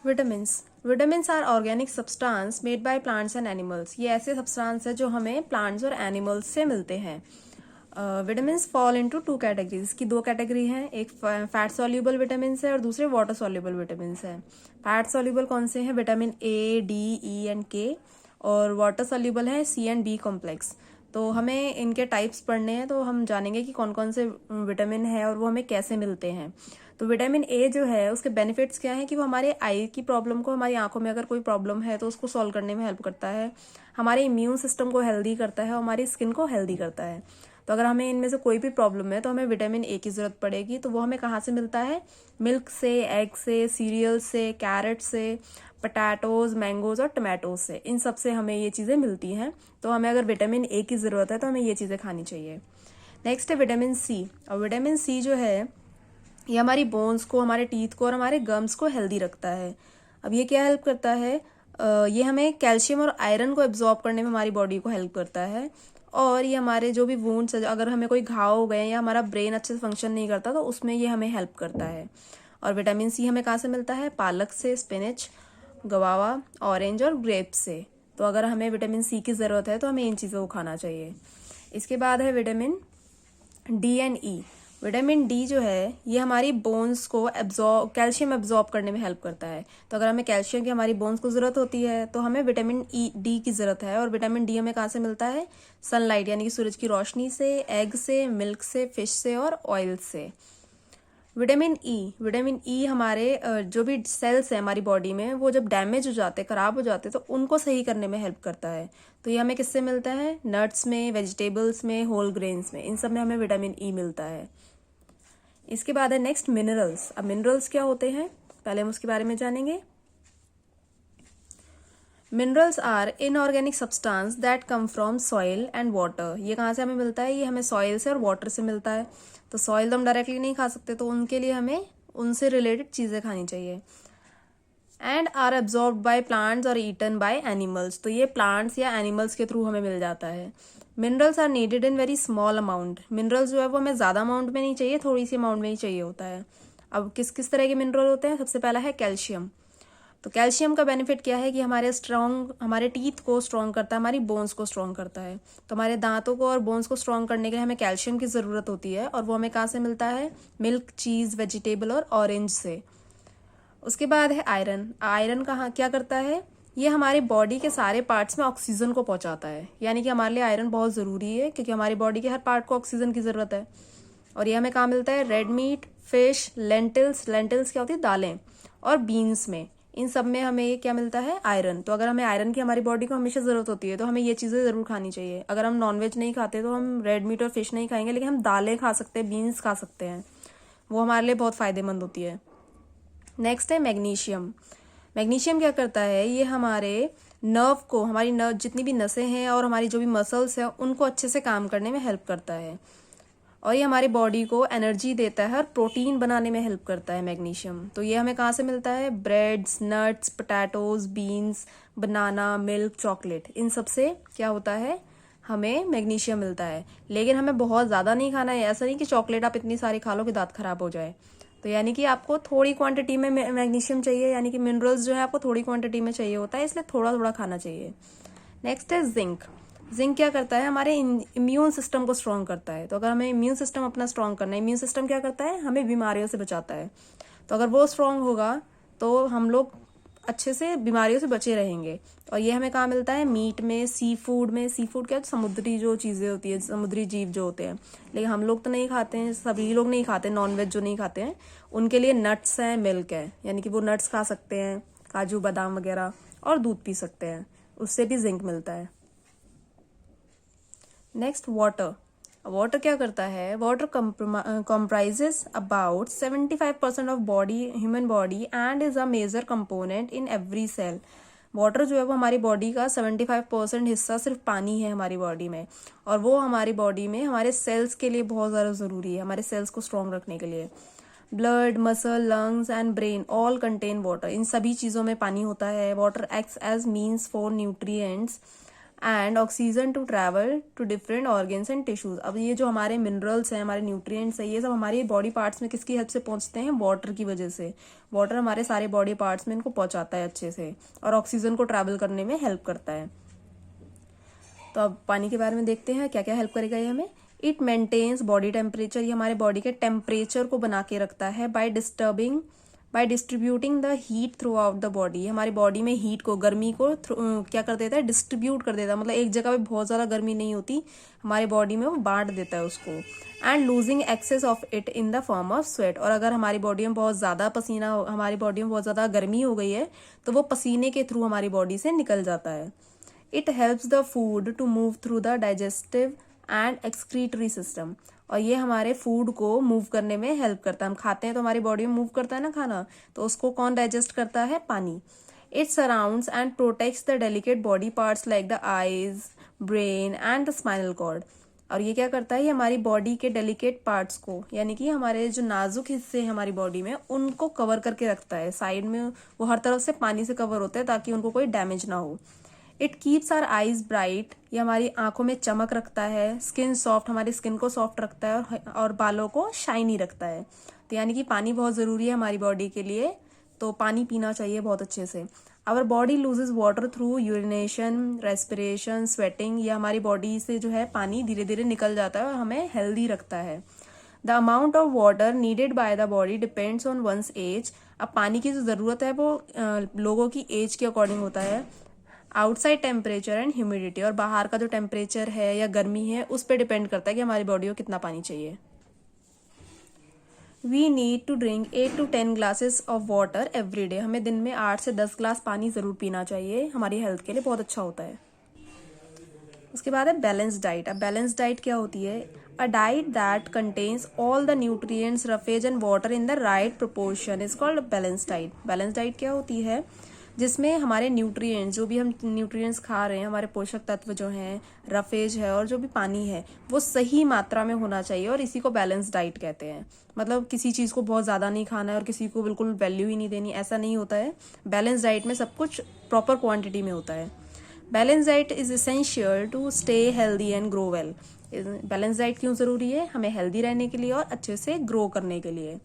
Vitamins are organic substance made by plants and animals. ये ऐसे substance है जो हमें प्लांट्स और एनिमल्स से मिलते हैं। Vitamins fall into two categories. इसकी दो कैटेगरी हैं, एक फैट सॉल्यूबल विटामिन्स है और दूसरे वाटर सॉल्यूबल विटामिन्स है। फैट सॉल्यूबल कौन से हैं? Vitamin A, D, E and के। और वाटर सॉल्यूबल है सी एंड बी कॉम्प्लेक्स। तो हमें इनके टाइप्स पढ़ने हैं, तो हम जानेंगे कि कौन कौन से विटामिन है और वो हमें कैसे मिलते हैं। तो विटामिन ए जो है उसके बेनिफिट्स क्या है कि वो हमारे आई की प्रॉब्लम को, हमारी आंखों में अगर कोई प्रॉब्लम है तो उसको सॉल्व करने में हेल्प करता है, हमारे इम्यून सिस्टम को हेल्दी करता है और हमारी स्किन को हेल्दी करता है। तो अगर हमें इनमें से कोई भी प्रॉब्लम है तो हमें विटामिन ए की जरूरत पड़ेगी। तो वो हमें कहाँ से मिलता है? मिल्क से, एग से, सीरियल से, कैरेट से, पटाटोज, मैंगोज और टमाटोज से। इन सब से हमें ये चीज़ें मिलती हैं। तो हमें अगर विटामिन ए की ज़रूरत है तो हमें ये चीज़ें खानी चाहिए। नेक्स्ट है विटामिन सी। और विटामिन सी जो है ये हमारी बोन्स को, हमारे टीथ को और हमारे गम्स को हेल्दी रखता है। अब ये क्या हेल्प करता है? ये हमें कैल्शियम और आयरन को एब्जॉर्ब करने में हमारी बॉडी को हेल्प करता है। और ये हमारे जो भी वुंड्स, अगर हमें कोई घाव हो गए या हमारा ब्रेन अच्छे से फंक्शन नहीं करता तो उसमें ये हमें हेल्प करता है। और विटामिन सी हमें कहाँ से मिलता है? पालक से, स्पिनच, गवावा, ऑरेंज और ग्रेप से। तो अगर हमें विटामिन सी की ज़रूरत है तो हमें इन चीज़ों को खाना चाहिए। इसके बाद है vitamin D and E. Vitamin D जो है ये हमारी बोन्स को कैल्शियम एब्जॉर्ब करने में हेल्प करता है। तो अगर हमें कैल्शियम की हमारी बोन्स को ज़रूरत होती है तो हमें विटामिन डी की ज़रूरत है। और विटामिन डी हमें कहाँ से मिलता है? सनलाइट यानी कि सूरज की रोशनी से, एग से, मिल्क से, फिश से और ऑयल से। विटामिन ई हमारे जो भी सेल्स हैं हमारी बॉडी में, वो जब डैमेज हो जाते, खराब हो जाते, तो उनको सही करने में हेल्प करता है। तो ये हमें किससे मिलता है? नट्स में, वेजिटेबल्स में, होल ग्रेन्स में, इन सब में हमें विटामिन ई मिलता है। इसके बाद है नेक्स्ट मिनरल्स। अब मिनरल्स क्या होते हैं पहले हम उसके बारे में जानेंगे। Minerals are inorganic substance that come from soil and water. ये कहाँ से हमें मिलता है? ये हमें सॉइल से और वाटर से मिलता है। तो सॉइल तो हम डायरेक्टली नहीं खा सकते, तो उनके लिए हमें उनसे रिलेटेड चीज़ें खानी चाहिए। And are absorb by plants और ईटन बाय एनिमल्स। तो ये प्लांट्स या एनिमल्स के थ्रू हमें मिल जाता है। Minerals are needed in very small amount. Minerals जो है वो हमें ज़्यादा अमाउंट में नहीं चाहिए, थोड़ी सी अमाउंट में ही चाहिए होता है। अब किस किस तरह के मिनरल होते हैं? सबसे पहला है कैल्शियम। तो कैल्शियम का बेनिफिट क्या है कि हमारे टीथ को स्ट्रॉन्ग करता है, हमारी बोन्स को स्ट्रॉन्ग करता है। तो हमारे दांतों को और बोन्स को स्ट्रॉन्ग करने के लिए हमें कैल्शियम की ज़रूरत होती है। और वो हमें कहाँ से मिलता है? मिल्क, चीज़, वेजिटेबल और ऑरेंज से। उसके बाद है आयरन। आयरन कहाँ क्या करता है? ये हमारे बॉडी के सारे पार्ट्स में ऑक्सीजन को पहुंचाता है। यानी कि हमारे लिए आयरन बहुत ज़रूरी है क्योंकि हमारी बॉडी के हर पार्ट को ऑक्सीजन की ज़रूरत है। और ये हमें कहाँ मिलता है? Red meat, fish, lentils. Lentils क्या होती है? दालें। और बीन्स में, इन सब में हमें ये क्या मिलता है? आयरन। तो अगर हमें आयरन की हमारी बॉडी को हमेशा ज़रूरत होती है तो हमें ये चीज़ें ज़रूर खानी चाहिए। अगर हम नॉनवेज नहीं खाते तो हम रेड मीट और फिश नहीं खाएंगे, लेकिन हम दालें खा सकते हैं, बीन्स खा सकते हैं, वो हमारे लिए बहुत फ़ायदेमंद होती है। नेक्स्ट है मैग्नीशियम। मैग्नीशियम क्या करता है? ये हमारे नर्व को, हमारी नर्व जितनी भी नसें हैं और हमारी जो भी मसल्स हैं उनको अच्छे से काम करने में हेल्प करता है। और ये हमारी बॉडी को एनर्जी देता है और प्रोटीन बनाने में हेल्प करता है मैग्नीशियम। तो ये हमें कहाँ से मिलता है? ब्रेड्स, नट्स, पोटैटोज, बीन्स, बनाना, मिल्क, चॉकलेट, इन सब से क्या होता है? हमें मैग्नीशियम मिलता है। लेकिन हमें बहुत ज़्यादा नहीं खाना है। ऐसा नहीं कि चॉकलेट आप इतनी सारी खा लो कि दांत खराब हो जाए। तो यानी कि आपको थोड़ी क्वांटिटी में मैग्नीशियम चाहिए, यानी कि मिनरल्स जो है आपको थोड़ी क्वांटिटी में चाहिए होता है, इसलिए थोड़ा थोड़ा खाना चाहिए। नेक्स्ट है जिंक। जिंक क्या करता है? हमारे इम्यून सिस्टम को स्ट्रॉन्ग करता है। तो अगर हमें इम्यून सिस्टम अपना स्ट्रॉन्ग करना है, इम्यून सिस्टम क्या करता है? हमें बीमारियों से बचाता है। तो अगर वो स्ट्रॉन्ग होगा तो हम लोग अच्छे से बीमारियों से बचे रहेंगे। और ये हमें कहाँ मिलता है? मीट में, सी फूड में। सी फूड क्या? समुद्री जो चीज़ें होती है, समुद्री जीव जो होते हैं, लेकिन हम लोग तो नहीं खाते हैं, सभी लोग नहीं खाते। नॉनवेज जो नहीं खाते हैं उनके लिए नट्स हैं, मिल्क है, यानी कि वो नट्स खा सकते हैं, काजू बादाम वगैरह, और दूध पी सकते हैं, उससे भी जिंक मिलता है। Next water. वाटर क्या करता है? Water comprises about 75% of body, human body, and is a major component in every cell. Water जो है वो हमारी बॉडी का 75% हिस्सा सिर्फ पानी है हमारी बॉडी में, और वो हमारी बॉडी में हमारे सेल्स के लिए बहुत ज़्यादा ज़रूरी है, हमारे सेल्स को स्ट्रॉन्ग रखने के लिए। Blood, muscle, lungs and brain all contain water. इन सभी चीज़ों में पानी होता है। Water acts as means for nutrients and oxygen to travel to different organs and tissues. अब ये जो हमारे मिनरल्स हैं, हमारे न्यूट्रिएंट्स हैं, ये सब हमारे बॉडी पार्ट्स में किसकी हेल्प से पहुंचते हैं? वाटर की वजह से। वाटर हमारे सारे बॉडी पार्ट्स में इनको पहुंचाता है अच्छे से, और ऑक्सीजन को ट्रैवल करने में हेल्प करता है। तो अब पानी के बारे में देखते हैं क्या क्या हेल्प करेगा ये हमें। इट मेंटेन्स बॉडी टेम्परेचर, ये हमारे बॉडी के टेम्परेचर को बना के रखता है। By distributing the heat throughout the body, हमारी बॉडी में हीट को, गर्मी को क्या कर देता है? डिस्ट्रीब्यूट कर देता है। मतलब एक जगह पे बहुत ज़्यादा गर्मी नहीं होती, हमारी बॉडी में वो बांट देता है उसको। And losing excess of it in the form of sweat, और अगर हमारी बॉडी में बहुत ज़्यादा पसीना, हमारी बॉडी में बहुत ज़्यादा गर्मी हो गई है तो वो पसीने के थ्रू हमारी बॉडी से निकल जाता है। It helps the food to move through the digestive and excretory system, और ये हमारे फूड को मूव करने में हेल्प करता है। हम खाते हैं तो हमारी बॉडी में मूव करता है ना खाना, तो उसको कौन डाइजेस्ट करता है? पानी। It surrounds and protects the delicate body parts like the eyes, brain and the spinal cord, और ये क्या करता है? ये हमारी बॉडी के डेलिकेट पार्ट्स को, यानी कि हमारे जो नाजुक हिस्से हैं हमारी बॉडी में, उनको कवर करके रखता है। साइड में वो हर तरफ से पानी से कवर होते हैं ताकि उनको कोई डैमेज ना हो। It keeps our eyes bright, ये हमारी आंखों में चमक रखता है। स्किन सॉफ्ट, हमारी स्किन को सॉफ्ट रखता है, और बालों को शाइनी रखता है। तो यानी कि पानी बहुत ज़रूरी है हमारी बॉडी के लिए, तो पानी पीना चाहिए बहुत अच्छे से। Our body loses water through urination, respiration, sweating, ये हमारी बॉडी से जो है पानी धीरे धीरे निकल जाता है और हमें हेल्दी रखता है। The amount of water needed by the body depends on one's age, अब पानी की जो ज़रूरत है वो लोगों की एज के अकॉर्डिंग होता है। आउटसाइड टेम्परेचर एंड ह्यूमिडिटी, और बाहर का जो टेम्परेचर है या गर्मी है उस पर डिपेंड करता है कि हमारी बॉडी को कितना पानी चाहिए। We need to drink 8 to 10 glasses of water every day, हमें दिन में 8 से 10 ग्लास पानी ज़रूर पीना चाहिए, हमारी हेल्थ के लिए बहुत अच्छा होता है। उसके बाद है बैलेंस डाइट। अब बैलेंस डाइट क्या होती है? A diet that contains all the nutrients, roughage and water in the right proportion is called balance diet. Balance diet क्या होती है? जिसमें हमारे न्यूट्रिएंट्स, जो भी हम न्यूट्रिएंट्स खा रहे हैं, हमारे पोषक तत्व जो हैं, रफेज है और जो भी पानी है, वो सही मात्रा में होना चाहिए, और इसी को बैलेंस डाइट कहते हैं। मतलब किसी चीज़ को बहुत ज़्यादा नहीं खाना है और किसी को बिल्कुल वैल्यू ही नहीं देनी, ऐसा नहीं होता है। बैलेंस डाइट में सब कुछ प्रॉपर क्वांटिटी में होता है। Balance diet is essential to stay healthy and grow well. Balance diet क्यों ज़रूरी है? हमें हेल्दी रहने के लिए और अच्छे से ग्रो करने के लिए।